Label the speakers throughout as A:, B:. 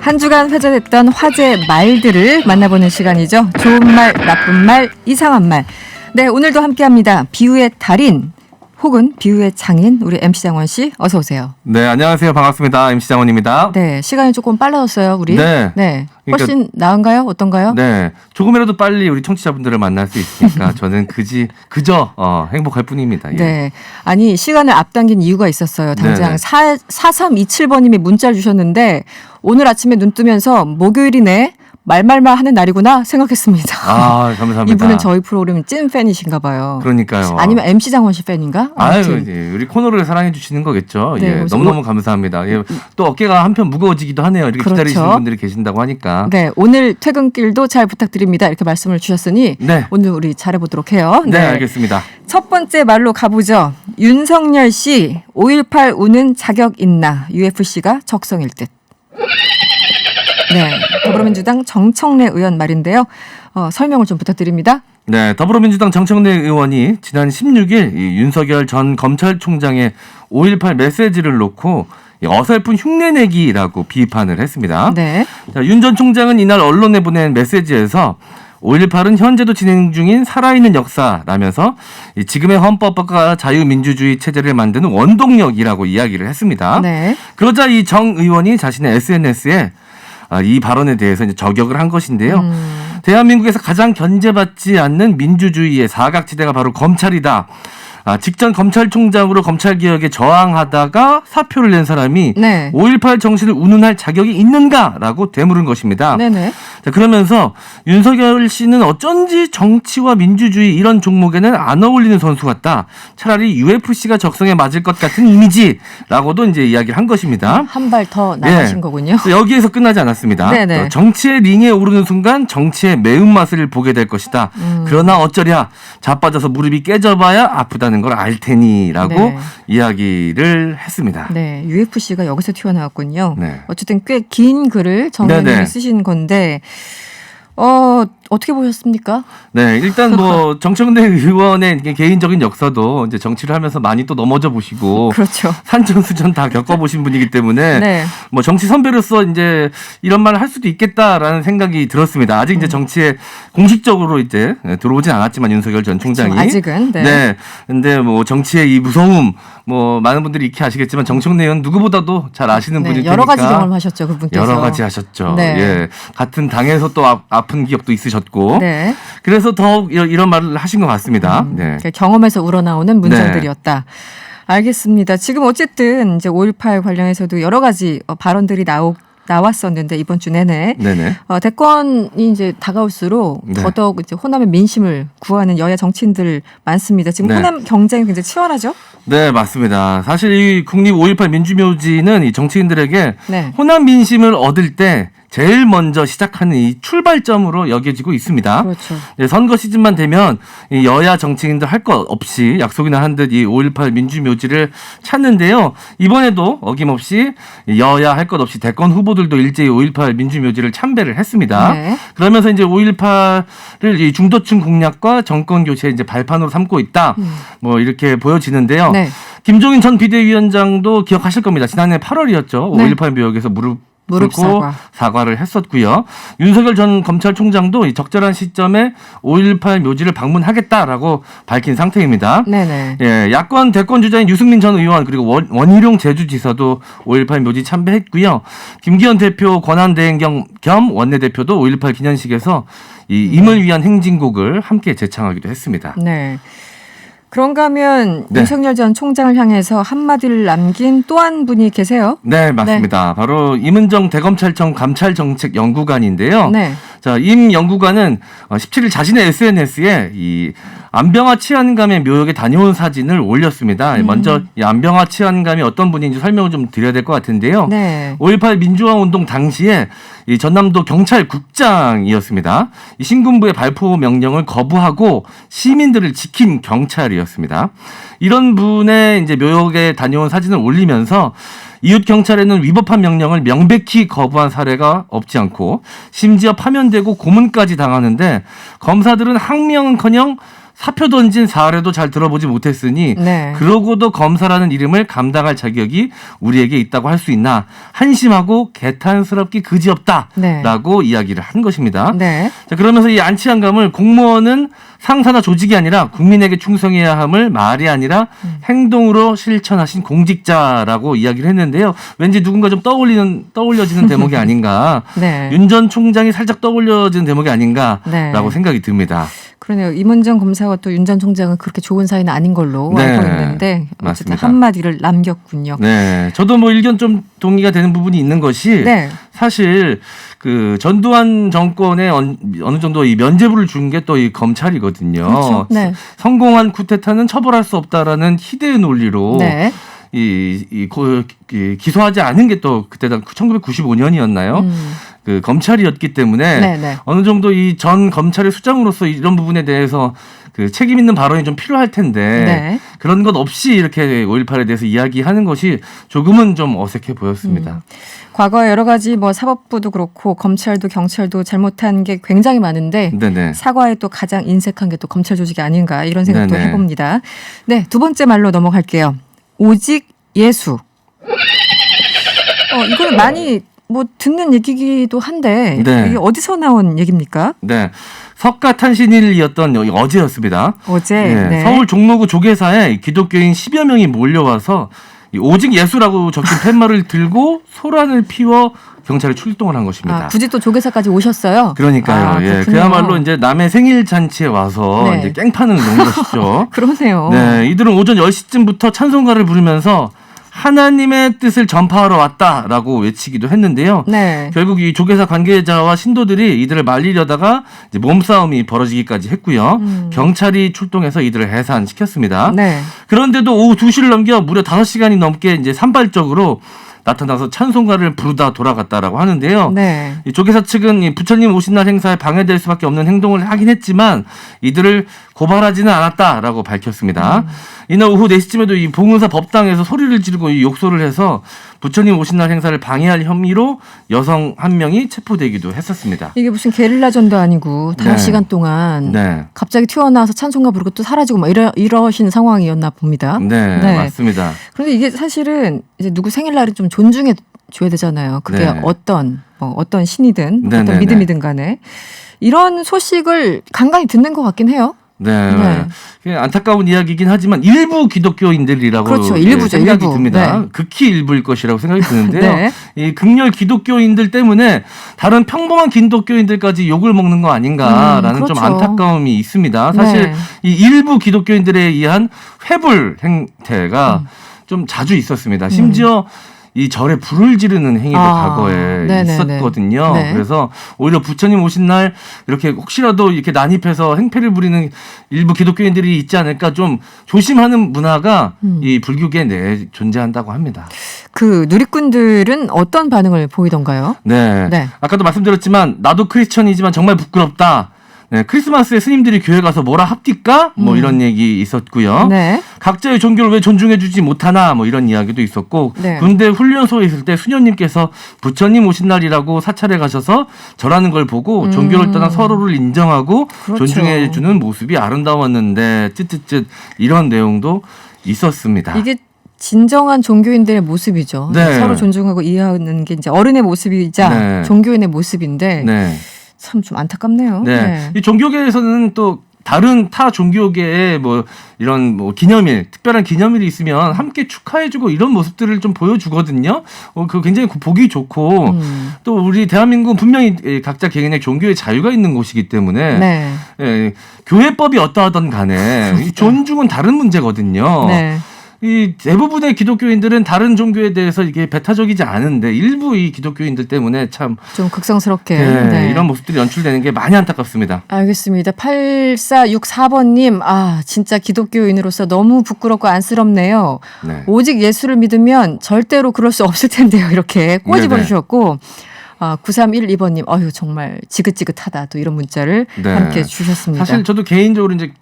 A: 한 주간 회자됐던 화제 말들을 만나보는 시간이죠. 좋은 말, 나쁜 말, 이상한 말. 네, 오늘도 함께합니다. 비유의 달인 혹은 비유의 장인 우리 MC 장원 씨 어서 오세요.
B: 네, 안녕하세요. 반갑습니다. MC 장원입니다.
A: 네, 시간이 조금 빨라졌어요, 우리.
B: 네.
A: 훨씬 나은가요? 어떤가요?
B: 네, 조금이라도 빨리 우리 청취자분들을 만날 수 있으니까 저는 그저 행복할 뿐입니다. 예.
A: 네. 아니, 시간을 앞당긴 이유가 있었어요. 당장
B: 네네.
A: 4327번님이 문자를 주셨는데 오늘 아침에 눈 뜨면서 목요일이네. 말말말 하는 날이구나 생각했습니다.
B: 아, 감사합니다.
A: 이분은 저희 프로그램 찐 팬이신가 봐요.
B: 그러니까요.
A: 아니면 MC 장원 씨 팬인가?
B: 아유,
A: 아무튼.
B: 예, 우리 코너를 사랑해 주시는 거겠죠.
A: 네,
B: 예,
A: 그래서
B: 너무너무 감사합니다. 예, 또 어깨가 한편 무거워지기도 하네요. 이렇게
A: 그렇죠.
B: 기다리시는 분들이 계신다고 하니까.
A: 네, 오늘 퇴근길도 잘 부탁드립니다. 이렇게 말씀을 주셨으니
B: 네.
A: 오늘 우리 잘해보도록 해요.
B: 네, 알겠습니다.
A: 첫 번째 말로 가보죠. 윤석열 씨 5.18 우는 자격 있나? UFC가 적성일 듯. 네, 더불어민주당 정청래 의원 말인데요. 설명을 좀 부탁드립니다.
B: 네, 더불어민주당 정청래 의원이 지난 16일 이 윤석열 전 검찰총장의 5.18 메시지를 놓고 어설픈 흉내내기라고 비판을 했습니다.
A: 네.
B: 윤 전 총장은 이날 언론에 보낸 메시지에서 5.18은 현재도 진행 중인 살아있는 역사라면서 지금의 헌법과 자유민주주의 체제를 만드는 원동력이라고 이야기를 했습니다.
A: 네.
B: 그러자 이 정 의원이 자신의 SNS에 이 발언에 대해서 이제 저격을 한 것인데요. 대한민국에서 가장 견제받지 않는 민주주의의 사각지대가 바로 검찰이다. 직전 검찰총장으로 검찰개혁에 저항하다가 사표를 낸 사람이
A: 네.
B: 5.18 정신을 운운할 자격이 있는가라고 되물은 것입니다.
A: 네네.
B: 자, 그러면서 윤석열 씨는 어쩐지 정치와 민주주의 이런 종목에는 안 어울리는 선수 같다. 차라리 UFC가 적성에 맞을 것 같은 이미지라고도 이제 이야기를 한 것입니다.
A: 한 발 더 나가신 거군요.
B: 여기에서 끝나지 않았습니다.
A: 네네.
B: 정치의 링에 오르는 순간 정치의 매운맛을 보게 될 것이다. 그러나 어쩌랴 자빠져서 무릎이 깨져봐야 아프다는 걸 알 테니라고
A: 네.
B: 이야기를 했습니다.
A: 네, UFC가 여기서 튀어나왔군요.
B: 네.
A: 어쨌든 꽤 긴 글을 정 의원님이
B: 네네.
A: 쓰신 건데 어떻게 보셨습니까?
B: 네, 일단 뭐 정청래 의원의 이게 개인적인 역사도 이제 정치를 하면서 많이 또 넘어져 보시고
A: 그렇죠.
B: 산전수전 다 겪어보신 분이기 때문에
A: 네.
B: 뭐 정치 선배로서 이제 이런 말을 할 수도 있겠다라는 생각이 들었습니다. 아직 이제 정치에 공식적으로 이제 들어오진 않았지만 윤석열 전 총장이
A: 그렇죠. 아직은
B: 네. 근데 뭐 정치의 이 무서움 뭐 많은 분들이 익히 아시겠지만 정청래 의원 누구보다도 잘 아시는 분일 테니까
A: 여러 가지 경험하셨죠, 그분께서.
B: 여러 가지 하셨죠.
A: 네.
B: 예, 같은 당에서 또 아픈 기억도 있으셨고.
A: 네.
B: 그래서 더욱 이런 말을 하신 것 같습니다. 네.
A: 경험에서 우러나오는 문장들이었다. 알겠습니다. 지금 어쨌든 이제 5.18 관련해서도 여러 가지 발언들이 나왔었는데 이번 주 내내
B: 네네.
A: 대권이 이제 다가올수록
B: 네.
A: 더더욱 이제 호남의 민심을 구하는 여야 정치인들 많습니다. 지금
B: 네.
A: 호남 경쟁이 굉장히 치열하죠?
B: 네, 맞습니다. 사실 이 국립 5.18 민주묘지는 이 정치인들에게
A: 네.
B: 호남 민심을 얻을 때 제일 먼저 시작하는 이 출발점으로 여겨지고 있습니다.
A: 그렇죠.
B: 네, 선거 시즌만 되면 이 여야 정치인들 할 것 없이 약속이나 한 듯 이 5.18 민주묘지를 찾는데요. 이번에도 어김없이 여야 할 것 없이 대권 후보들도 일제히 5.18 민주묘지를 참배를 했습니다.
A: 네.
B: 그러면서 이제 5.18을 이 중도층 공략과 정권 교체의 이제 발판으로 삼고 있다. 뭐 이렇게 보여지는데요.
A: 네.
B: 김종인 전 비대위원장도 기억하실 겁니다. 지난해 8월이었죠.
A: 네.
B: 5.18 묘역에서 무릎
A: 사과.
B: 사과를 했었고요. 윤석열 전 검찰총장도 이 적절한 시점에 5.18 묘지를 방문하겠다라고 밝힌 상태입니다.
A: 네네.
B: 예, 야권 대권 주자인 유승민 전 의원 그리고 원희룡 제주지사도 5.18 묘지 참배했고요. 김기현 대표 권한대행 겸 원내대표도 5.18 기념식에서 이 임을 위한 행진곡을 함께 제창하기도 했습니다.
A: 네. 그런가 하면
B: 네.
A: 윤석열 전 총장을 향해서 한마디를 남긴 또 한 분이 계세요?
B: 네, 맞습니다. 바로 임은정 대검찰청 감찰정책연구관인데요.
A: 네.
B: 자, 임 연구관은 17일 자신의 SNS에 이 안병화 치안감의 묘역에 다녀온 사진을 올렸습니다. 먼저 이 안병화 치안감이 어떤 분인지 설명을 좀 드려야 될 것 같은데요.
A: 네.
B: 5.18 민주화 운동 당시에 이 전남도 경찰국장이었습니다. 이 신군부의 발포 명령을 거부하고 시민들을 지킨 경찰이었습니다. 이런 분의 이제 묘역에 다녀온 사진을 올리면서 이웃 경찰에는 위법한 명령을 명백히 거부한 사례가 없지 않고 심지어 파면되고 고문까지 당하는데 검사들은 항명은커녕 사표 던진 사례도 잘 들어보지 못했으니
A: 네.
B: 그러고도 검사라는 이름을 감당할 자격이 우리에게 있다고 할 수 있나 한심하고 개탄스럽기 그지없다라고
A: 네.
B: 이야기를 한 것입니다.
A: 네.
B: 자, 그러면서 이 안치한 감을 공무원은 상사나 조직이 아니라 국민에게 충성해야 함을 말이 아니라 행동으로 실천하신 공직자라고 이야기를 했는데요. 왠지 누군가 좀 떠올려지는 대목이 아닌가.
A: 네.
B: 윤 전 총장이 살짝 떠올려지는 대목이 아닌가라고
A: 네.
B: 생각이 듭니다.
A: 그러네요. 임은정 검사와 또 윤 전 총장은 그렇게 좋은 사이는 아닌 걸로
B: 네.
A: 알고 있는데 어쨌든
B: 맞습니다.
A: 한마디를 남겼군요.
B: 네, 저도 뭐 의견 좀 동의가 되는 부분이 있는 것이
A: 네.
B: 사실 그 전두환 정권에 어느 정도 이 면죄부를 준 게 또 이 검찰이거든요.
A: 그렇죠. 네.
B: 성공한 쿠데타는 처벌할 수 없다라는 희대의 논리로
A: 네.
B: 이 기소하지 않은 게 또 그때 1995년이었나요? 그 검찰이었기 때문에
A: 네네.
B: 어느 정도 이 전 검찰의 수장으로서 이런 부분에 대해서 그 책임 있는 발언이 좀 필요할 텐데
A: 네.
B: 그런 것 없이 이렇게 5.18에 대해서 이야기하는 것이 조금은 좀 어색해 보였습니다.
A: 과거에 여러 가지 뭐 사법부도 그렇고 검찰도 경찰도 잘못한 게 굉장히 많은데
B: 네네.
A: 사과에 또 가장 인색한 게 또 검찰 조직이 아닌가 이런 생각도
B: 네네.
A: 해봅니다. 네, 두 번째 말로 넘어갈게요. 오직 예수. 이거는 많이 뭐 듣는 얘기기도 한데
B: 네.
A: 이게 어디서 나온 얘기입니까?
B: 네. 석가탄신일이었던 어제였습니다.
A: 어제
B: 네.
A: 네.
B: 서울 종로구 조계사에 기독교인 10여 명이 몰려와서 이 오직 예수라고 적힌 팻말을 들고 소란을 피워 경찰에 출동을 한 것입니다.
A: 굳이 또 조계사까지 오셨어요?
B: 그러니까요. 예,
A: 그렇군요.
B: 그야말로 이제 남의 생일 잔치에 와서
A: 네.
B: 이제 깽판을 놓은 것이죠.
A: 그러네요.
B: 네, 이들은 오전 10시쯤부터 찬송가를 부르면서 하나님의 뜻을 전파하러 왔다라고 외치기도 했는데요.
A: 네.
B: 결국 이 조계사 관계자와 신도들이 이들을 말리려다가 이제 몸싸움이 벌어지기까지 했고요. 경찰이 출동해서 이들을 해산시켰습니다.
A: 네.
B: 그런데도 오후 2시를 넘겨 무려 5시간이 넘게 이제 산발적으로 나타나서 찬송가를 부르다 돌아갔다라고 하는데요.
A: 네.
B: 이 조계사 측은 이 부처님 오신 날 행사에 방해될 수밖에 없는 행동을 하긴 했지만 이들을 고발하지는 않았다라고 밝혔습니다. 이날 오후 4시쯤에도 이 봉은사 법당에서 소리를 지르고 이 욕설을 해서 부처님 오신 날 행사를 방해할 혐의로 여성 한 명이 체포되기도 했었습니다.
A: 이게 무슨 게릴라전도 아니고 5시간 동안
B: 네.
A: 갑자기 튀어나와서 찬송가 부르고 또 사라지고 막 이러신 상황이었나 봅니다.
B: 네, 맞습니다.
A: 그런데 이게 사실은 이제 누구 생일날을 좀 존중해 줘야 되잖아요. 그게
B: 네.
A: 어떤 신이든
B: 네,
A: 어떤
B: 네,
A: 믿음이든 간에 이런 소식을 간간히 듣는 것 같긴 해요.
B: 네. 네. 안타까운 이야기이긴 하지만 일부 기독교인들이라고
A: 그렇죠. 일부죠,
B: 생각이
A: 일부.
B: 듭니다.
A: 네.
B: 극히 일부일 것이라고 생각이 드는데요.
A: 네.
B: 이 극렬 기독교인들 때문에 다른 평범한 기독교인들까지 욕을 먹는 거 아닌가라는
A: 그렇죠.
B: 좀 안타까움이 있습니다. 사실
A: 네.
B: 이 일부 기독교인들에 의한 회불 행태가 좀 자주 있었습니다. 심지어 이 절에 불을 지르는 행위도 과거에
A: 네네네.
B: 있었거든요.
A: 네.
B: 그래서 오히려 부처님 오신 날 이렇게 혹시라도 이렇게 난입해서 행패를 부리는 일부 기독교인들이 있지 않을까 좀 조심하는 문화가 이 불교계 내에 존재한다고 합니다.
A: 그 누리꾼들은 어떤 반응을 보이던가요?
B: 네.
A: 네.
B: 아까도 말씀드렸지만 나도 크리스천이지만 정말 부끄럽다. 네, 크리스마스에 스님들이 교회 가서 뭐라 합디까? 뭐 이런 얘기 있었고요.
A: 네.
B: 각자의 종교를 왜 존중해주지 못하나? 뭐 이런 이야기도 있었고
A: 네.
B: 군대 훈련소에 있을 때 수녀님께서 부처님 오신 날이라고 사찰에 가셔서 절하는 걸 보고 종교를 떠난 서로를 인정하고
A: 그렇죠.
B: 존중해주는 모습이 아름다웠는데 쯧쯧쯧 이런 내용도 있었습니다.
A: 이게 진정한 종교인들의 모습이죠.
B: 네.
A: 서로 존중하고 이해하는 게 이제 어른의 모습이자
B: 네.
A: 종교인의 모습인데
B: 네.
A: 참 좀 안타깝네요.
B: 네. 이 종교계에서는 또 다른 타 종교계의 뭐 이런 뭐 기념일, 특별한 기념일이 있으면 함께 축하해주고 이런 모습들을 좀 보여주거든요. 그 굉장히 보기 좋고 또 우리 대한민국은 분명히 각자 개인의 종교의 자유가 있는 곳이기 때문에
A: 네.
B: 예, 교회법이 어떠하든 간에 이 존중은 다른 문제거든요.
A: 네.
B: 이 대부분의 기독교인들은 다른 종교에 대해서 이게 배타적이지 않은데 일부 이 기독교인들 때문에 참
A: 좀 극성스럽게.
B: 네,
A: 네.
B: 이런 모습들이 연출되는 게 많이 안타깝습니다.
A: 알겠습니다. 8464번님, 진짜 기독교인으로서 너무 부끄럽고 안쓰럽네요.
B: 네.
A: 오직 예수를 믿으면 절대로 그럴 수 없을 텐데요. 이렇게 꼬집어
B: 네네.
A: 주셨고, 9312번님, 정말 지긋지긋하다. 또 이런 문자를
B: 네.
A: 함께 주셨습니다.
B: 사실 저도 개인적으로 이제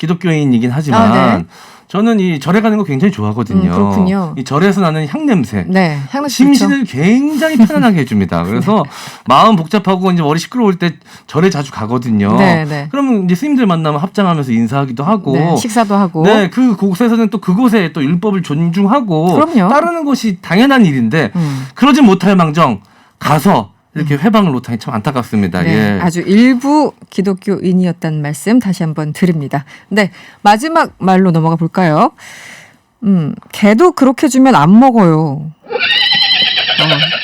B: 기독교인이긴 하지만 저는 이 절에 가는 거 굉장히 좋아하거든요.
A: 그렇군요.
B: 이 절에서 나는 향 냄새.
A: 네, 향냄새
B: 심신을 굉장히 편안하게 해줍니다. 그래서 마음 복잡하고 이제 머리 시끄러울 때 절에 자주 가거든요.
A: 네, 네.
B: 그러면 이제 스님들 만나면 합장하면서 인사하기도 하고,
A: 네, 식사도 하고.
B: 네, 그 곳에서는 또 그곳의 또 율법을 존중하고
A: 그럼요.
B: 따르는 것이 당연한 일인데 그러지 못할 망정 가서 이렇게 회방을 놓다니 참 안타깝습니다.
A: 네,
B: 예.
A: 아주 일부 기독교인이었다는 말씀 다시 한번 드립니다. 네, 마지막 말로 넘어가 볼까요? 개도 그렇게 주면 안 먹어요.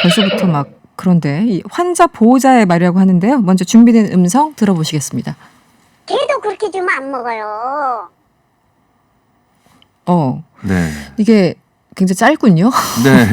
A: 벌써부터 막 그런데 이 환자 보호자의 말이라고 하는데요. 먼저 준비된 음성 들어보시겠습니다.
C: 걔도 그렇게 주면 안 먹어요.
B: 네.
A: 이게 굉장히 짧군요.
B: 네.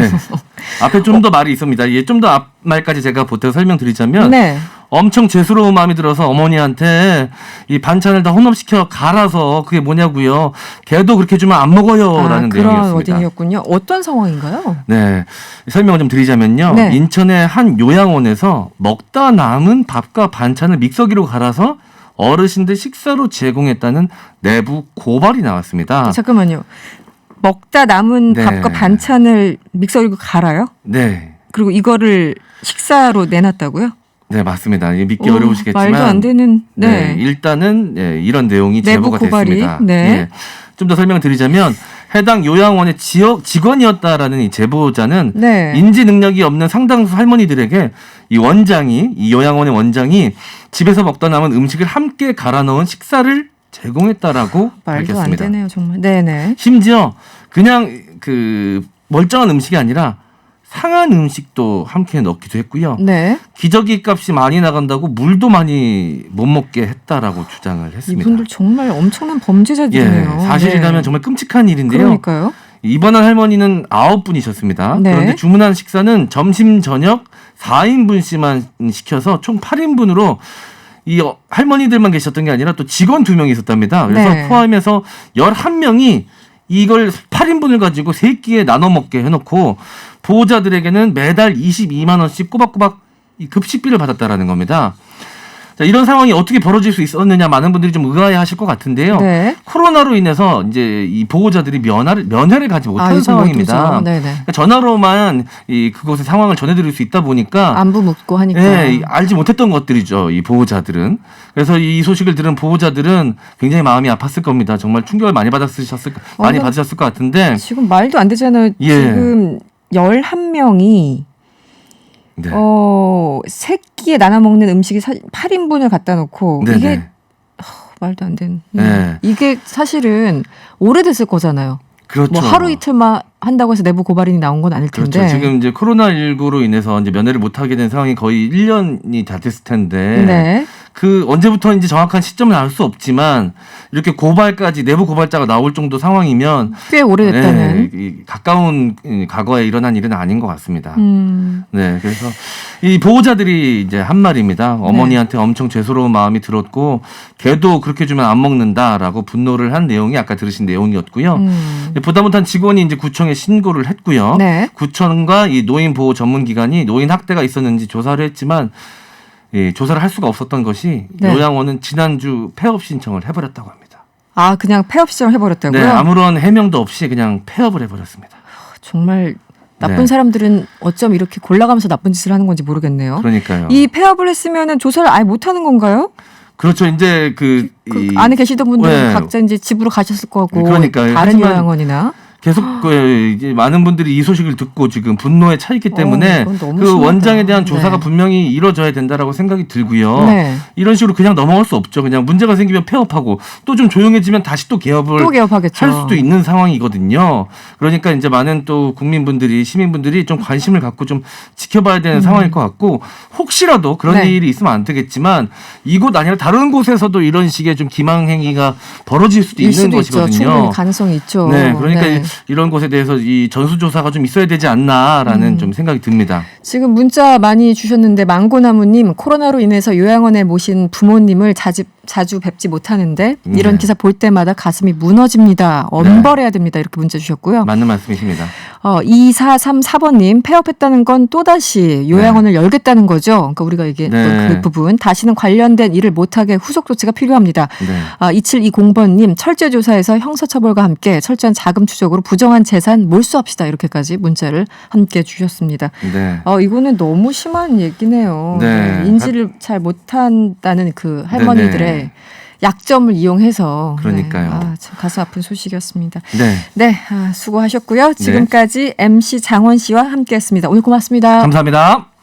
B: 앞에 좀 더 말이 있습니다. 예, 좀 더 앞 말까지 제가 보태서 설명드리자면
A: 네.
B: 엄청 죄스러운 마음이 들어서 어머니한테 이 반찬을 다 혼합시켜 갈아서 그게 뭐냐고요. 걔도 그렇게 주면 안 먹어요라는
A: 그런
B: 내용이었습니다.
A: 워딩이었군요. 어떤 상황인가요?
B: 네. 설명을 좀 드리자면요.
A: 네.
B: 인천의 한 요양원에서 먹다 남은 밥과 반찬을 믹서기로 갈아서 어르신들 식사로 제공했다는 내부 고발이 나왔습니다.
A: 잠깐만요. 먹다 남은
B: 네.
A: 밥과 반찬을 믹서기로 갈아요?
B: 네.
A: 그리고 이거를 식사로 내놨다고요?
B: 네, 맞습니다. 이게 믿기 어려우시겠지만
A: 말도 안 되는.
B: 네, 일단은 이런 내용이
A: 내부
B: 제보가
A: 고발이,
B: 됐습니다.
A: 네.
B: 예. 좀 더 설명을 드리자면 해당 요양원의 직원이었다라는 이 제보자는
A: 네.
B: 인지 능력이 없는 상당수 할머니들에게 이 요양원의 원장이 집에서 먹다 남은 음식을 함께 갈아 넣은 식사를 제공했다라고
A: 말도
B: 밝혔습니다.
A: 안 되네요, 정말. 네네.
B: 심지어 그냥 그 멀쩡한 음식이 아니라 상한 음식도 함께 넣기도 했고요.
A: 네.
B: 기저귀 값이 많이 나간다고 물도 많이 못 먹게 했다라고 주장을 했습니다.
A: 이분들 정말 엄청난 범죄자들이네요.
B: 예, 사실이라면
A: 네.
B: 정말 끔찍한 일인데요.
A: 그러니까요.
B: 입원한 할머니는 9분이셨습니다.
A: 네.
B: 그런데 주문한 식사는 점심, 저녁 4인분씩만 시켜서 총 8인분으로 이 할머니들만 계셨던 게 아니라 또 직원 2명이 있었답니다. 그래서
A: 네.
B: 포함해서 11명이 이걸 8인분을 가지고 3끼에 나눠 먹게 해놓고 보호자들에게는 매달 22만 원씩 꼬박꼬박 이 급식비를 받았다라는 겁니다. 자, 이런 상황이 어떻게 벌어질 수 있었느냐 많은 분들이 좀 의아해하실 것 같은데요.
A: 네.
B: 코로나로 인해서 이제 이 보호자들이 면회를 가지 못하는 상황입니다.
A: 네네.
B: 그러니까 전화로만 이 그곳의 상황을 전해드릴 수 있다 보니까
A: 안부 묻고 하니까.
B: 네, 알지 못했던 것들이죠. 이 보호자들은. 그래서 이 소식을 들은 보호자들은 굉장히 마음이 아팠을 겁니다. 정말 충격을 많이 받으셨을 것 같은데.
A: 지금 말도 안 되잖아요.
B: 예.
A: 지금 11명이
B: 네.
A: 세 끼에 나눠 먹는 음식이 8인분을 갖다 놓고
B: 네네.
A: 이게 말도 안 되는.
B: 네.
A: 이게 사실은 오래됐을 거잖아요.
B: 그렇죠.
A: 뭐 하루 이틀만 한다고 해서 내부 고발인이 나온 건 아닐 텐데.
B: 그렇죠. 지금 이제 코로나19로 인해서 이제 면회를 못 하게 된 상황이 거의 1년이 다 됐을 텐데.
A: 네.
B: 그 언제부터인지 정확한 시점은 알 수 없지만 이렇게 고발까지 내부 고발자가 나올 정도 상황이면
A: 꽤 오래됐다는.
B: 이 가까운 과거에 일어난 일은 아닌 것 같습니다. 네, 그래서 이 보호자들이 이제 한 말입니다. 어머니한테 엄청 죄스러운 마음이 들었고 걔도 그렇게 주면 안 먹는다라고 분노를 한 내용이 아까 들으신 내용이었고요. 보다 못한 직원이 이제 구청에 신고를 했고요.
A: 네.
B: 구청과 이 노인 보호 전문 기관이 노인 학대가 있었는지 조사를 했지만 조사를 할 수가 없었던 것이
A: 네.
B: 요양원은 지난주 폐업 신청을 해버렸다고 합니다.
A: 아, 그냥 폐업 시정을 해버렸다고요?
B: 네, 아무런 해명도 없이 그냥 폐업을 해버렸습니다.
A: 정말 나쁜
B: 네.
A: 사람들은 어쩜 이렇게 골라가면서 나쁜 짓을 하는 건지 모르겠네요.
B: 그러니까요.
A: 이 폐업을 했으면은 조사를 아예 못 하는 건가요?
B: 그렇죠. 이제 그
A: 안에 계시던 분들은
B: 네.
A: 각자 이제 집으로 가셨을 거고
B: 그러니까요.
A: 다른
B: 하지만
A: 요양원이나
B: 계속 이제 많은 분들이 이 소식을 듣고 지금 분노에 차 있기 때문에
A: 이건 너무
B: 그
A: 심하다.
B: 원장에 대한 조사가
A: 네.
B: 분명히 이루어져야 된다라고 생각이 들고요.
A: 네.
B: 이런 식으로 그냥 넘어갈 수 없죠. 그냥 문제가 생기면 폐업하고 또 좀 조용해지면 다시 또 개업을
A: 또 개업하겠죠.
B: 할 수도 있는 상황이거든요. 그러니까 이제 많은 또 국민분들이 시민분들이 좀 관심을 갖고 좀 지켜봐야 되는 상황일 것 같고 혹시라도 그런
A: 네.
B: 일이 있으면 안 되겠지만 이곳 아니라 다른 곳에서도 이런 식의 좀 기망행위가 벌어질 수도
A: 일
B: 있는
A: 수도 있죠.
B: 것이거든요.
A: 충분히 가능성이 있죠.
B: 네, 그러니까
A: 네.
B: 이런 것에 대해서 이 전수조사가 좀 있어야 되지 않나라는 좀 생각이 듭니다.
A: 지금 문자 많이 주셨는데 망고나무님 코로나로 인해서 요양원에 모신 부모님을 자주 뵙지 못하는데 이런
B: 네.
A: 기사 볼 때마다 가슴이 무너집니다. 엄벌해야 됩니다. 이렇게 문자 주셨고요.
B: 맞는 말씀이십니다.
A: 2434번님 폐업했다는 건 또다시 요양원을 열겠다는 거죠. 그러니까 우리가 얘기했던
B: 네.
A: 그 부분. 다시는 관련된 일을 못하게 후속 조치가 필요합니다.
B: 네.
A: 2720번님 철저조사에서 형사처벌과 함께 철저한 자금 추적으로 부정한 재산 몰수합시다. 이렇게까지 문자를 함께 주셨습니다.
B: 네.
A: 이거는 너무 심한 얘기네요.
B: 네.
A: 인지를 잘 못한다는 그 할머니들의
B: 네네.
A: 약점을 이용해서.
B: 그러니까요.
A: 참 가슴 아픈 소식이었습니다.
B: 네.
A: 네, 수고하셨고요. 지금까지 MC 장원 씨와 함께했습니다. 오늘 고맙습니다.
B: 감사합니다.